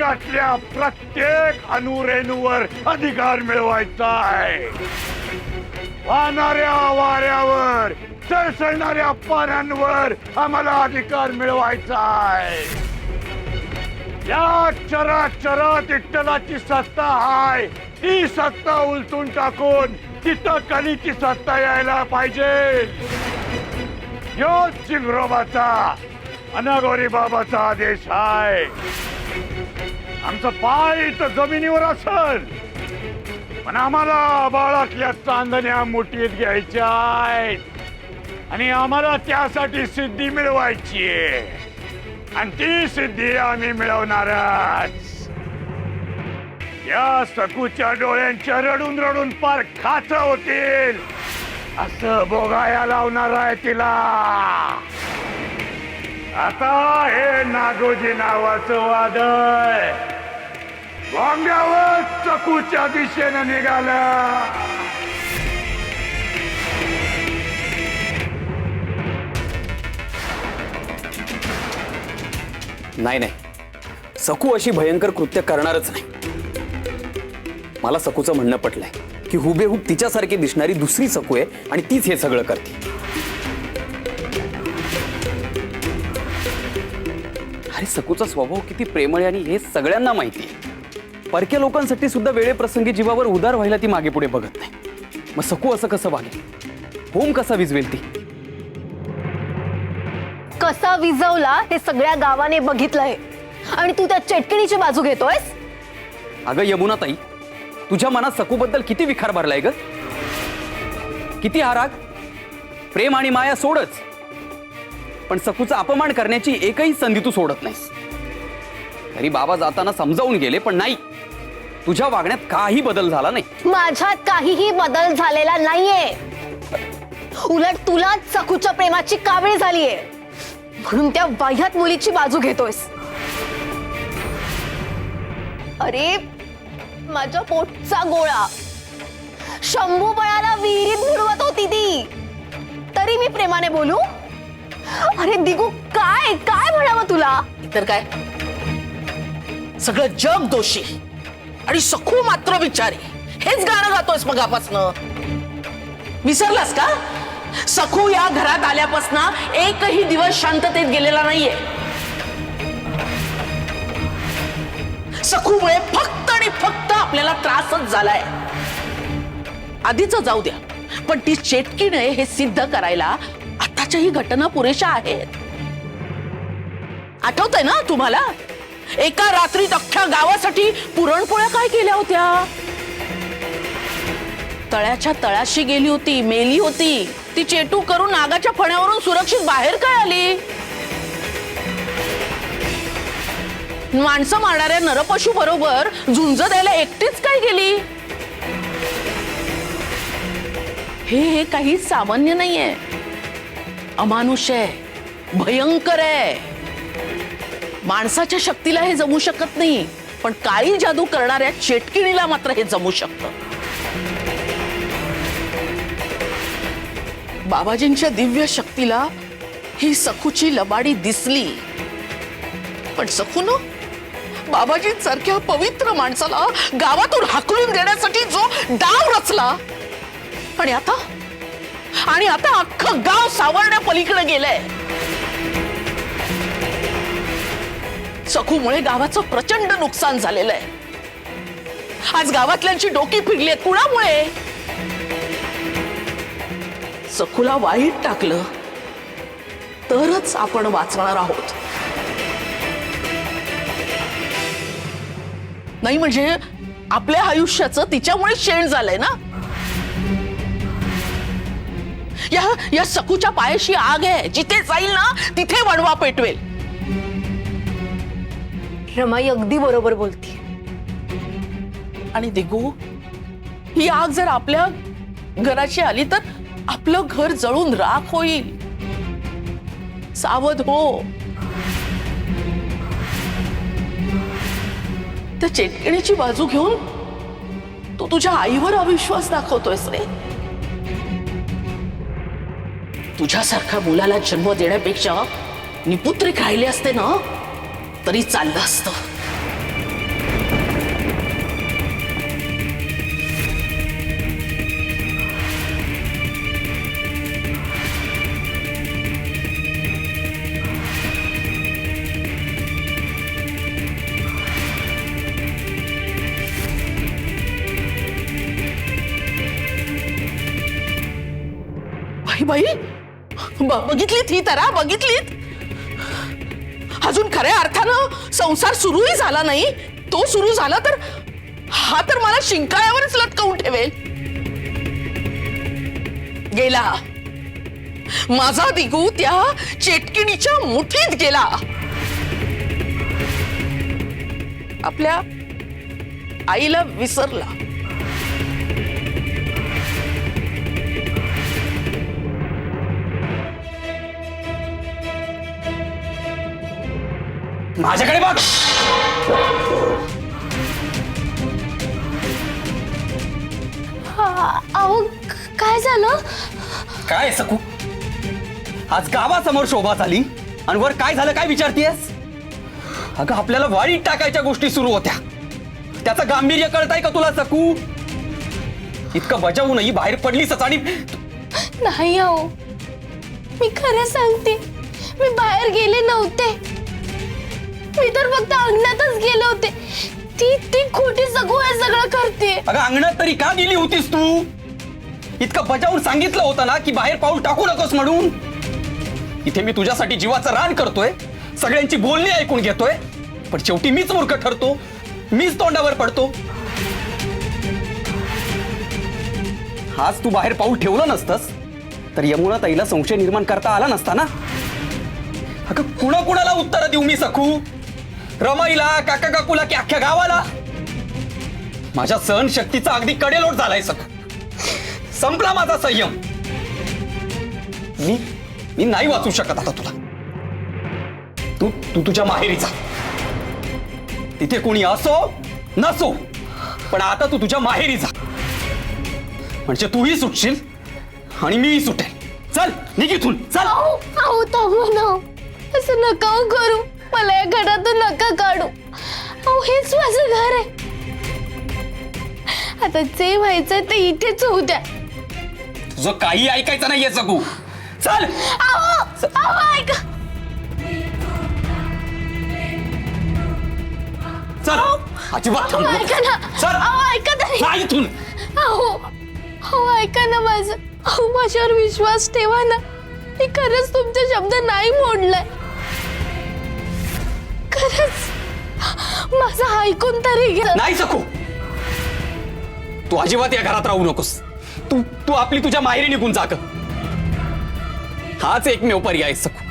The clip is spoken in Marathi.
जगातल्या प्रत्येक अणुरेणूवर अधिकार मिळवायचा आहे। वाहणाऱ्या वाऱ्यावर, सळसळणाऱ्या पाण्यावर आम्हाला अधिकार मिळवायचा आहे। या चराचरात विठ्ठलाची सत्ता आहे, ती सत्ता उलटून टाकून तिथं कलीची सत्ता यायला पाहिजे। योच चिंगरोबाचा, अनागोरी बाबाचा आदेश आहे। आमचं पाय इथं जमिनीवर असल, पण आम्हाला बाळातल्या चांदण्या मुठीत घ्यायच्या आहेत आणि आम्हाला त्यासाठी सिद्धी मिळवायची आहे आणि ती सिद्धी आम्ही मिळवणारच। या सकूच्या डोळ्यांच्या रडून रडून पार खाच होतील असं बोगाया लावणार आहे तिला। आता हे नागोजी नावाचं वादळ वांग्यावर चकूच्या दिशेने निघालं। नाही नाही, सकू अशी भयंकर कृत्य करणारच नाही। मला सकूचं म्हणणं पटलंय की हुबेहूब तिच्यासारखी दिसणारी दुसरी सकू आहे आणि तीच हे सगळं करते। अरे सकूचा स्वभाव किती प्रेमळ आणि हे सगळ्यांना माहिती आहे। परक्या लोकांसाठी सुद्धा वेळेप्रसंगी जीवावर उदार व्हायला ती मागे पुढे बघत नाही। मग सकू असं कसं वागेल? होम कसा विझवेल ती? कसा विजवला हे सगळ्या गावाने बघितलंय आणि तू त्या चेटकिणीची बाजू घेतोयस? अगं यमुना ताई, तुझ्या मनात सकूबद्दल किती विखार भरलाय ग? किती हा राग? प्रेम आणि माया सोडच, पण सकूचा अपमान करण्याची एकही संधी तू सोडत नाहीस। तरी बाबा जाताना समजावून गेले, पण नाही, तुझ्या वागण्यात काही बदल झाला नाही। माझ्यात काहीही बदल झालेला नाहीये, उलट तुलाच सकूच्या प्रेमाची कावीळ झालीये म्हणून त्या वाह्यात मुलीची बाजू घेतोयस। अरे माझ्या पोटचा गोळा शंभू बळाला विहिरीत बुडवत होती ती, तरी मी प्रेमाने बोलू? अरे दिगू, काय काय म्हणावं तुला? तर काय, सगळं जग दोषी आणि सखू मात्र बिचारी, हेच गाणं गातोयस मगापासनं? विसरलास का? सखू या घरात आल्यापासनं एकही दिवस शांततेत गेलेला नाहीये। सखूमुळे फक्त आणि फक्त आपल्याला त्रासच झालाय। आधीच जाऊ द्या, पण ती चेटकीण आहे हे सिद्ध करायला आताच्याही घटना पुरेशा आहेत। आठवतंय ना तुम्हाला? एका रात्रीत अख्ख्या गावासाठी पुरणपोळ्या काय केल्या होत्या? तळ्याच्या तळाशी गेली होती, मेली होती ती। चेटू करून नागाच्या फण्यावरून सुरक्षित बाहेर काय आली? माणसं मारणाऱ्या नरपशू बरोबर झुंज द्यायला एकटीच काय गेली? हे काही सामान्य नाहीये, अमानुष आहे, भयंकर आहे। माणसाच्या शक्तीला हे जमू शकत नाही, पण काळी जादू करणाऱ्या चेटकिणीला मात्र हे जमू शकतं। बाबाजींच्या दिव्य शक्तीला ही सखूची लबाडी दिसली, पण सखून बाबाजींसारख्या पवित्र माणसाला गावातून हाकलून देण्यासाठी जो डाव रचला, आणि आता अख्खं गाव सावरण्या पलीकडे गेलंय। सखूमुळे गावाचं प्रचंड नुकसान झालेलं आहे। आज गावातल्यांची डोकी फिरली आहेत, कुणामुळे? सखूला वाईट टाकलं तरच आपण वाचणार आहोत, नाही म्हणजे आपल्या आयुष्याचं तिच्यामुळे शेण झालंय ना। या सकूच्या पायाशी आग आहे, जिथे जाईल ना तिथे वणवा पेटवेल। रमाई अगदी बरोबर बोलती। आणि दिगू, ही आग जर आपल्या घराची आली तर आपलं घर जळून राख होईल। सावध हो। त्या चेटकिणीची बाजू घेऊन तू तुझ्या आईवर अविश्वास दाखवतोयस रे। तुझ्यासारख्या मुलाला जन्म देण्यापेक्षा निपुत्रिक राहिले असते ना तरी चाललं असतं। बाई बघितलीत ही तरा बघितलीत? अजून खऱ्या अर्थानं संसार सुरूही झाला नाही. तो सुरू झाला तर हा तर मला शिंकाळ्यावरच लटकवून ठेवेल. गेला माझा दिगू त्या चेटकिणीच्या मुठीत गेला. आपल्या आईला विसरला. माझ्याकडे बघ. अहो काय झालं? काय सकू, आज गावासमोर शोभा झाली आणि वर काय झालं काय विचारतीयस? अगं आपल्याला वाळीत टाकायच्या गोष्टी सुरू होत्या. त्याचं गांभीर्य कळतंय का तुला सकू? इतकं बजावूनही बाहेर पडलीस आणि नाही अहो, मी खरं सांगते, मी बाहेर गेले नव्हते. मी तर फक्त अंगणातच गेले होते. ती खोटी सगू हे सगळं करते. अगं अंगणात तरी का गेली होतीस तू? इतकं बजावून सांगितलं होतं ना की बाहेर पाऊल टाकू नकोस म्हणून. इथे मी तुझ्यासाठी जीवाचं रान करतोय, सगळ्यांची बोलणी ऐकून घेतोय, पण शेवटी मीच मूर्ख ठरतो, मीच तोंडावर पडतो. आज तू बाहेर पाऊल ठेवलं नसतंस तर यमुना ताईला संशय निर्माण करता आला नसता ना. अगं कुणाला उत्तर देऊ मी सखू? रमाईला, काका काकूला की अख्ख्या गावाला? माझ्या सहनशक्तीचा अगदी कडेलोट झालाय सखू. संपला माझा संयम. मी नाही वाचू शकत आता तुला. तू तुझ्या माहेरी जा. तिथे कोणी असो नसो, पण आता तू तुझ्या माहेरी जा. म्हणजे तूही सुटशील आणि मीही सुटेल. चल निघ इथून, चल. अहो थांबा ना, असं नका हो करू. मला या घरातून नका काढू. अहो हेच माझं घर आहे. आता जे व्हायचं ते इथेच होऊ द्या. तुझं काही ऐकायचं नाहीये सकू. चल. अहो ऐका. चल अजिबात थांबू नको. ऐका ना. चल. अहो ऐका तरी. जा इथून. अहो ऐका ना माझं. अहो माझ्यावर विश्वास ठेवा ना. मी खरंच तुमचे शब्द नाही मोडलाय. खरंच माझं ऐकून तरी घ्या. नाही सकू, तू अजिबात या घरात राहू नकोस. तू आपली तुझ्या माहेरी निघून जा. हाच एकमेव पर्याय सकू.